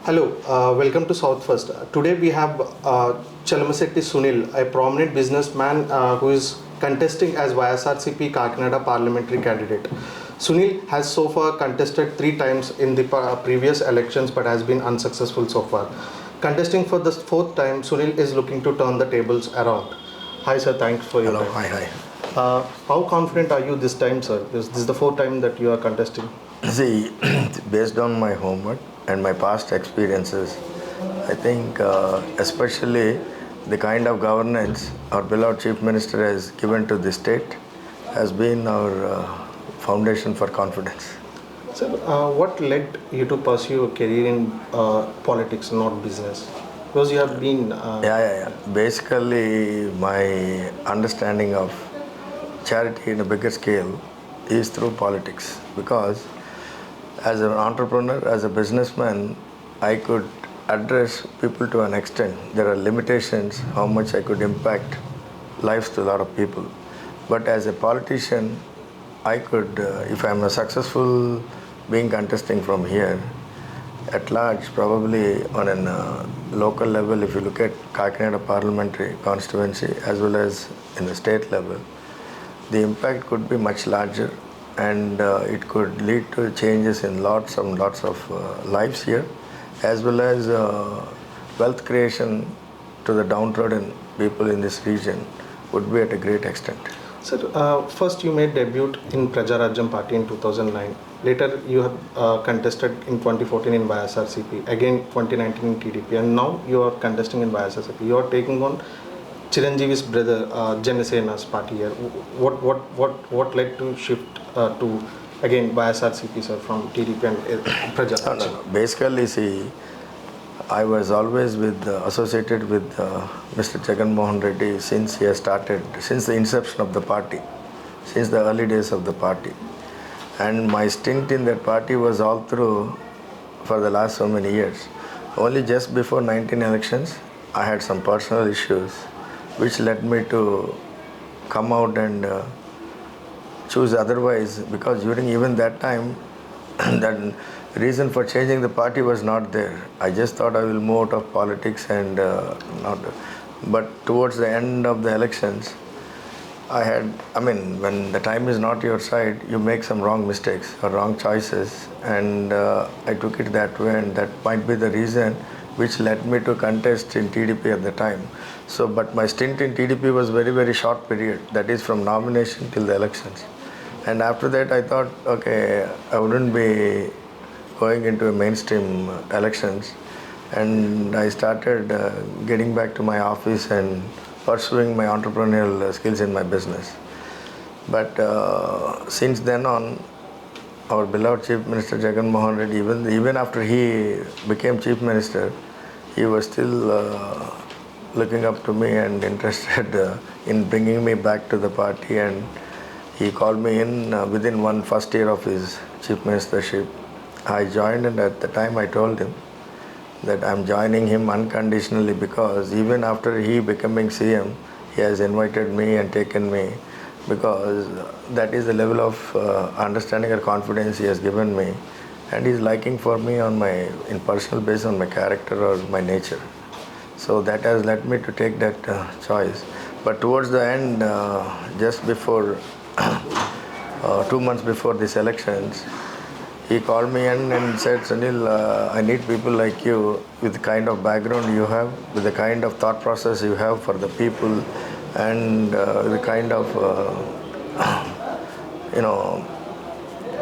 Hello, welcome to South First. Today we have Chalamasetti Sunil, a prominent businessman who is contesting as YSRCP Kakinada parliamentary candidate. Sunil has so far contested 3 times in the previous elections but has been unsuccessful so far. Contesting for the fourth time, Sunil is looking to turn the tables around. Hi sir, thanks for your Hello, time. hi. How confident are you this time, sir? This is the fourth time that you are contesting. See, based on my homework and my past experiences, I think especially the kind of governance our beloved Chief Minister has given to the state has been our foundation for confidence. Sir, what led you to pursue a career in politics, not business? Because you have been. Yeah. Basically, my understanding of charity in a bigger scale is through politics because as an entrepreneur, as a businessman, I could address people to an extent. There are limitations how much I could impact lives to a lot of people. But as a politician, I could, if I'm a successful being contesting from here, at large, probably on a local level, if you look at Kakinada parliamentary constituency as well as in the state level, the impact could be much larger and it could lead to changes in lots of lives here as well as wealth creation to the downtrodden people in this region would be at a great extent. Sir, first you made debut in Prajarajyam Party in 2009. Later you have contested in 2014 in YSRCP, again 2019 in TDP, and now you are contesting in YSRCP. You are taking on Chiranjeevi's brother, Janasena's party here. What led to shift to again YSRCP, sir, from TDP and Prajarajyam? No. Basically, see, I was always associated with Mr. Jagan Mohan Reddy since he has started, since the inception of the party, since the early days of the party. And my stint in that party was all through for the last so many years. Only just before 19 elections, I had some personal issues which led me to come out and choose otherwise, because during even that time, that reason for changing the party was not there. I just thought I will move out of politics and not. But towards the end of the elections, when the time is not your side, you make some wrong mistakes or wrong choices, and I took it that way, and that might be the reason which led me to contest in TDP at the time. So, but my stint in TDP was very, very short period, that is from nomination till the elections. And after that, I thought, okay, I wouldn't be going into a mainstream elections, and I started getting back to my office and pursuing my entrepreneurial skills in my business. But since then on, our beloved Chief Minister Jagan Mohan Reddy, even after he became Chief Minister, he was still looking up to me and interested in bringing me back to the party, and he called me in within one first year of his Chief Ministership. I joined, and at the time I told him that I'm joining him unconditionally because even after he becoming CM, he has invited me and taken me because that is the level of understanding or confidence he has given me, and he's liking for me in personal basis on my character or my nature. So that has led me to take that choice. But towards the end, just before 2 months before these elections, he called me in and said, Sunil, I need people like you with the kind of background you have, with the kind of thought process you have for the people, and the kind of,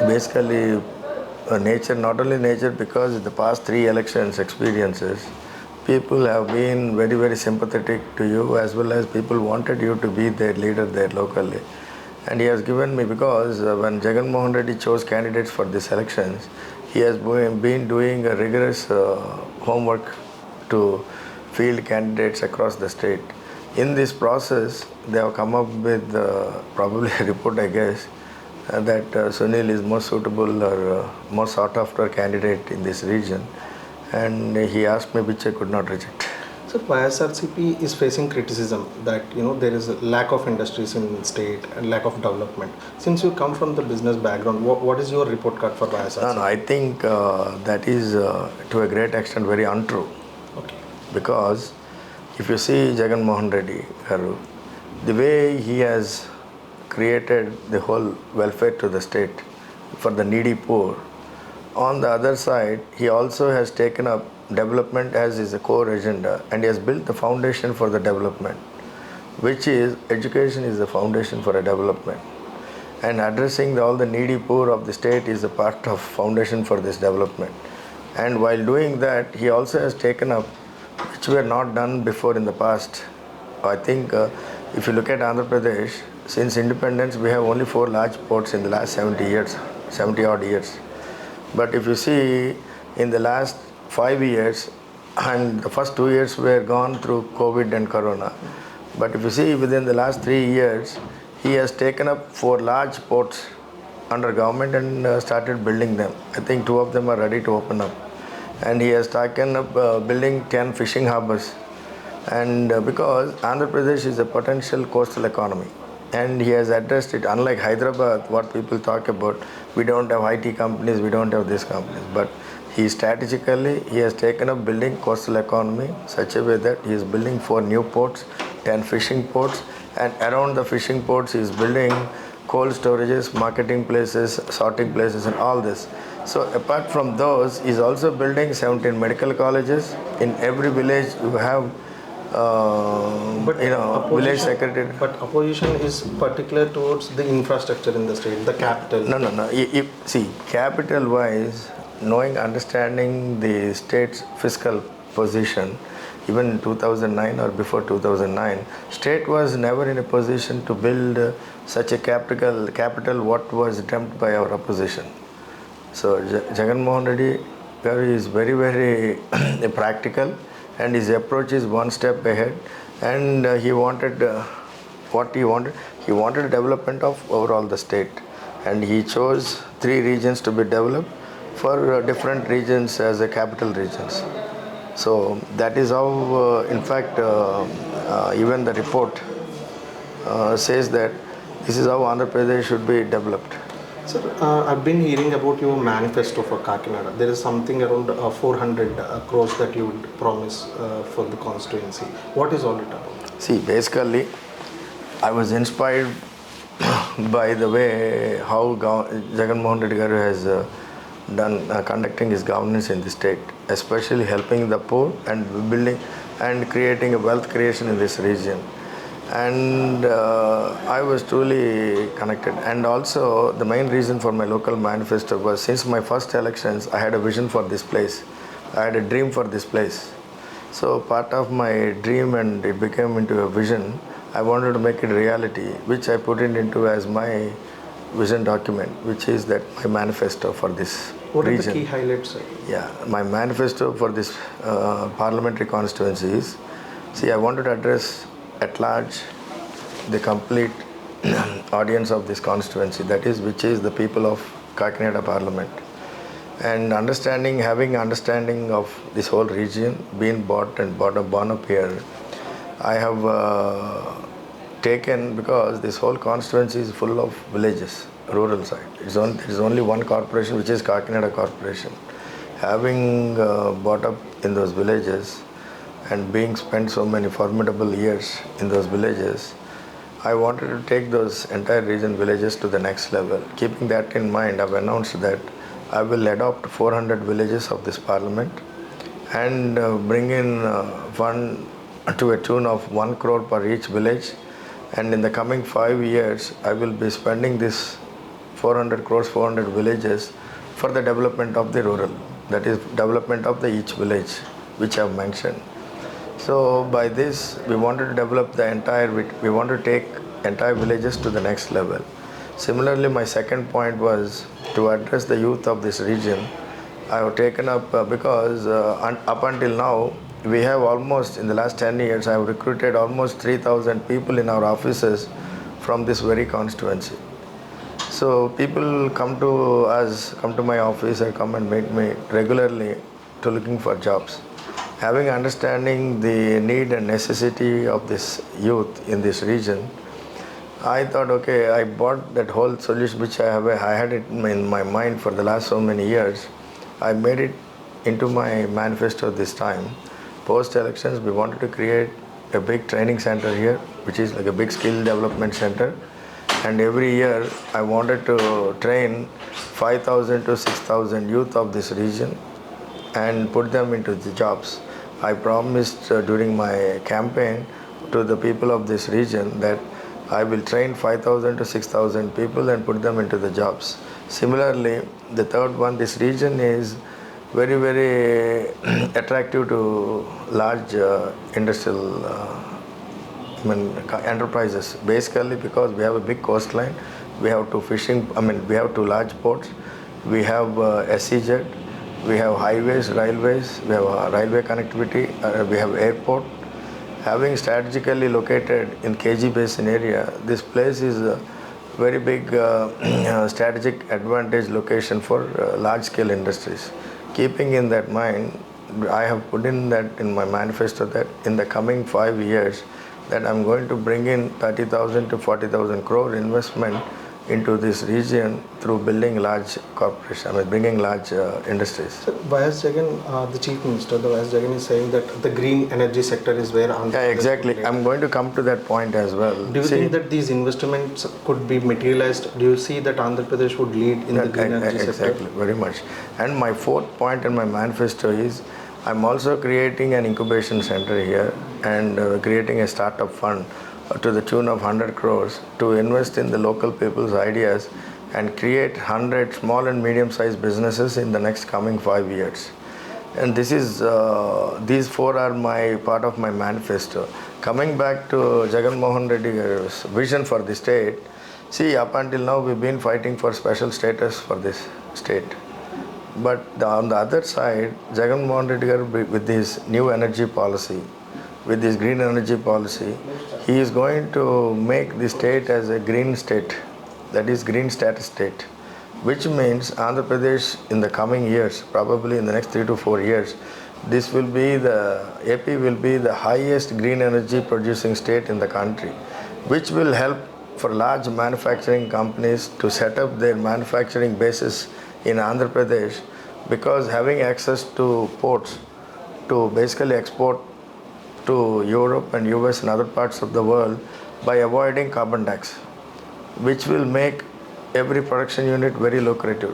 basically nature, not only nature, because in the past 3 elections experiences, people have been very, very sympathetic to you, as well as people wanted you to be their leader there locally. And he has given me, because when Jagan Mohan Reddy chose candidates for these elections, he has been doing a rigorous homework to field candidates across the state. In this process, they have come up with probably a report, I guess, that Sunil is most suitable or most sought after candidate in this region. And he asked me, which I could not reject. So YSRCP is facing criticism that there is a lack of industries in state and lack of development. Since you come from the business background, what is your report card for YSRCP? No, I think that is to a great extent very untrue. Okay. Because if you see Jagan Mohan Reddy Garu, the way he has created the whole welfare to the state for the needy poor, on the other side, he also has taken up development as his core agenda, and he has built the foundation for the development, which is education is the foundation for a development. And addressing all the needy poor of the state is a part of foundation for this development. And while doing that, he also has taken up, which were not done before in the past. I think if you look at Andhra Pradesh, since independence, we have only 4 large ports in the last 70 odd years. But if you see in the last 5 years, and the first 2 years were gone through COVID and Corona. But if you see within the last 3 years, he has taken up 4 large ports under government and started building them. I think 2 of them are ready to open up. And he has taken up building 10 fishing harbors. And because Andhra Pradesh is a potential coastal economy, and he has addressed it. Unlike Hyderabad, what people talk about, we don't have IT companies, we don't have these companies. But he strategically, he has taken up building coastal economy such a way that he is building 4 new ports, 10 fishing ports, and around the fishing ports he is building cold storages, marketing places, sorting places, and all this. So apart from those, he is also building 17 medical colleges. In every village you have village secretary. But opposition is particular towards the infrastructure in the state, the capital. No. See, capital-wise, knowing, understanding the state's fiscal position, even in 2009 or before 2009, state was never in a position to build such a capital what was dreamt by our opposition. So Jagan Mohan Reddy Garu is very, very practical, and his approach is one step ahead. And he wanted what he wanted. He wanted development of overall the state, and he chose 3 regions to be developed for different regions as a capital regions. So that is how, in fact, even the report says that this is how Andhra Pradesh should be developed. Sir, I've been hearing about your manifesto for Kakinada. There is something around 400 crores that you would promise for the constituency. What is all it about? See, basically, I was inspired by the way how Jagan Mohan Reddy Garu has done conducting his governance in the state, especially helping the poor and building and creating a wealth creation in this region. And I was truly connected. And also the main reason for my local manifesto was, since my first elections, I had a vision for this place. I had a dream for this place. So part of my dream, and it became into a vision, I wanted to make it reality, which I put it into as my vision document, which is that my manifesto for this What region. are the key highlights, sir? Yeah, my manifesto for this parliamentary constituency is, see, I wanted to address at large the complete audience of this constituency, that is, which is the people of Kakinada Parliament. And having understanding of this whole region, being born up here, I have taken, because this whole constituency is full of villages, rural side. There is only one corporation, which is Kakinada Corporation. Having brought up in those villages and being spent so many formidable years in those villages, I wanted to take those entire region villages to the next level. Keeping that in mind, I've announced that I will adopt 400 villages of this parliament and bring in fund to a tune of 1 crore per each village. And in the coming 5 years, I will be spending this 400 crores, 400 villages for the development of the rural, that is, development of the each village, which I have mentioned. So by this, we wanted to develop we want to take entire villages to the next level. Similarly, my second point was to address the youth of this region. I have taken up, because up until now, we have almost, in the last 10 years, I have recruited almost 3,000 people in our offices from this very constituency. So people come to my office and come and meet me regularly to looking for jobs. Having understanding the need and necessity of this youth in this region, I thought, okay, I bought that whole solution which I had it in my mind for the last so many years. I made it into my manifesto this time. Post elections, we wanted to create a big training center here, which is like a big skill development center. And every year, I wanted to train 5,000 to 6,000 youth of this region and put them into the jobs. I promised during my campaign to the people of this region that I will train 5,000 to 6,000 people and put them into the jobs. Similarly, the third one, this region is very, very attractive to large industrial enterprises. Basically, because we have a big coastline, we have we have two large ports, we have SEZ, we have highways, railways, we have railway connectivity, we have airport. Having strategically located in KG Basin area, this place is a very big strategic advantage location for large-scale industries. Keeping in that mind, I have put in that in my manifesto that in the coming 5 years, that I'm going to bring in 30,000 to 40,000 crore investment into this region through building large corporations, bringing large industries. Sir, Vyas Jagan, the Chief Minister, the Vyas Jagan is saying that the green energy sector is where Andhra Yeah, Pradesh exactly. would lead. I'm going to come to that point as well. Do you think that these investments could be materialized? Do you see that Andhra Pradesh would lead in the green energy sector? Exactly, very much. And my fourth point in my manifesto is I'm also creating an incubation center here and creating a startup fund to the tune of 100 crores to invest in the local people's ideas and create 100 small and medium-sized businesses in the next coming 5 years. And this is these four are my part of my manifesto. Coming back to Jagan Mohan Reddy's vision for the state, see, up until now we've been fighting for special status for this state. But on the other side, Jagan Mohan Reddy with his new energy policy, with this green energy policy, he is going to make the state as a green state, that is green status state, which means Andhra Pradesh in the coming years, probably in the next 3 to 4 years, this will be AP will be the highest green energy producing state in the country, which will help for large manufacturing companies to set up their manufacturing bases in Andhra Pradesh, because having access to ports to basically export to Europe and US and other parts of the world by avoiding carbon tax, which will make every production unit very lucrative.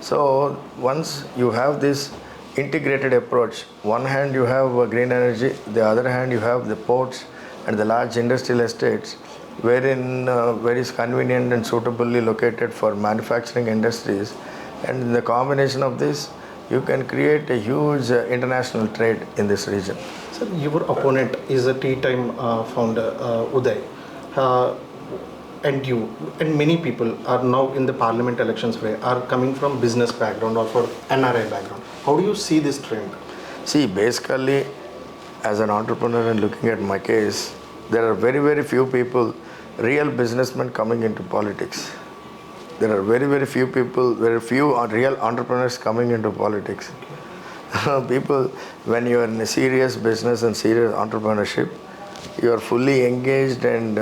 So once you have this integrated approach, one hand you have green energy, the other hand you have the ports and the large industrial estates, wherein where is convenient and suitably located for manufacturing industries, and in the combination of this, you can create a huge international trade in this region. Sir, your opponent is a tea-time founder, Uday, and you and many people are now in the parliament elections where are coming from business background or for NRI background. How do you see this trend? See, basically, as an entrepreneur and looking at my case, there are very, very few people, real businessmen coming into politics. There are very, very few people, very few real entrepreneurs coming into politics. People, when you are in a serious business and serious entrepreneurship, you are fully engaged, and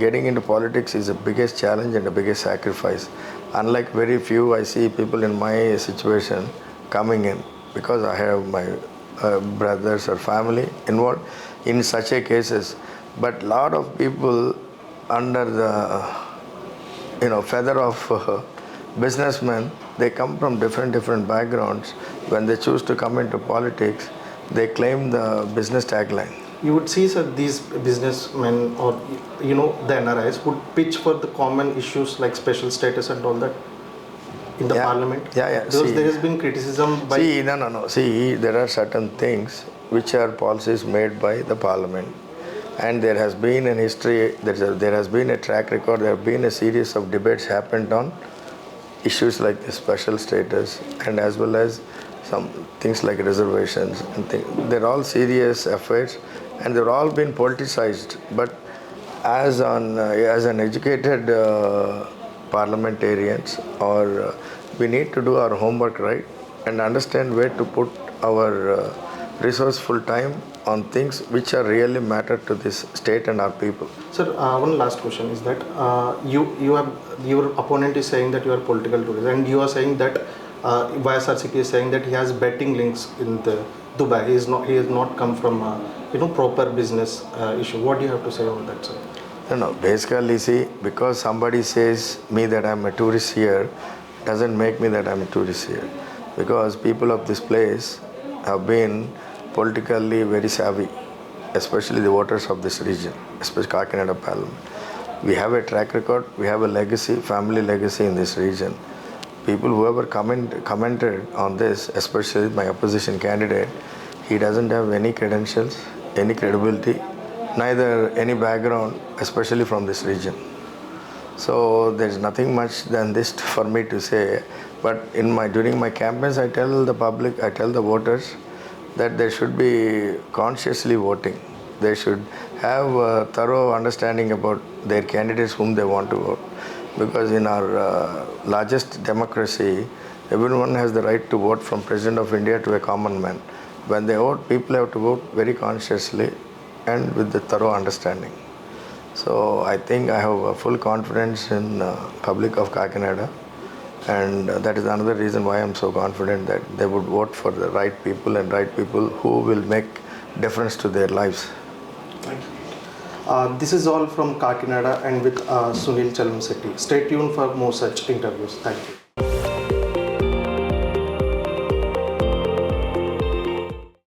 getting into politics is the biggest challenge and the biggest sacrifice. Unlike very few, I see people in my situation coming in because I have my brothers or family involved in such a cases. But lot of people under the feather of businessmen, they come from different backgrounds. When they choose to come into politics, they claim the business tagline. You would see, sir, these businessmen or the NRIs would pitch for the common issues like special status and all that in the parliament. Yeah. Because there has been criticism by. No. See, there are certain things which are policies made by the parliament. And there has been an history, there has been a track record, there have been a series of debates happened on issues like the special status and as well as some things like reservations. And they're all serious affairs and they've all been politicized. But as an educated parliamentarians, we need to do our homework right and understand where to put our resourceful time on things which are really matter to this state and our people. Sir, one last question is that you have your opponent is saying that you are political tourist, and you are saying that YSRCP is saying that he has betting links in the Dubai. He has not come from proper business issue. What do you have to say on that, sir? No, basically, see, because somebody says me that I'm a tourist here, doesn't make me that I'm a tourist here. Because people of this place have been politically very savvy, especially the voters of this region, especially Kakinada Parliament. We have a track record, we have a legacy, family legacy in this region. People whoever commented on this, especially my opposition candidate, he doesn't have any credentials, any credibility, neither any background, especially from this region. So there's nothing much than this for me to say. But during my campaigns, I tell the public, I tell the voters that they should be consciously voting. They should have a thorough understanding about their candidates whom they want to vote. Because in our largest democracy, everyone has the right to vote from President of India to a common man. When they vote, people have to vote very consciously and with the thorough understanding. So I think I have full confidence in public of Kakinada, and that is another reason why I'm so confident that they would vote for the right people and right people who will make difference to their lives. Thank you. This is all from Kakinada and with Sunil Chalamsetti. Stay tuned for more such interviews. Thank you.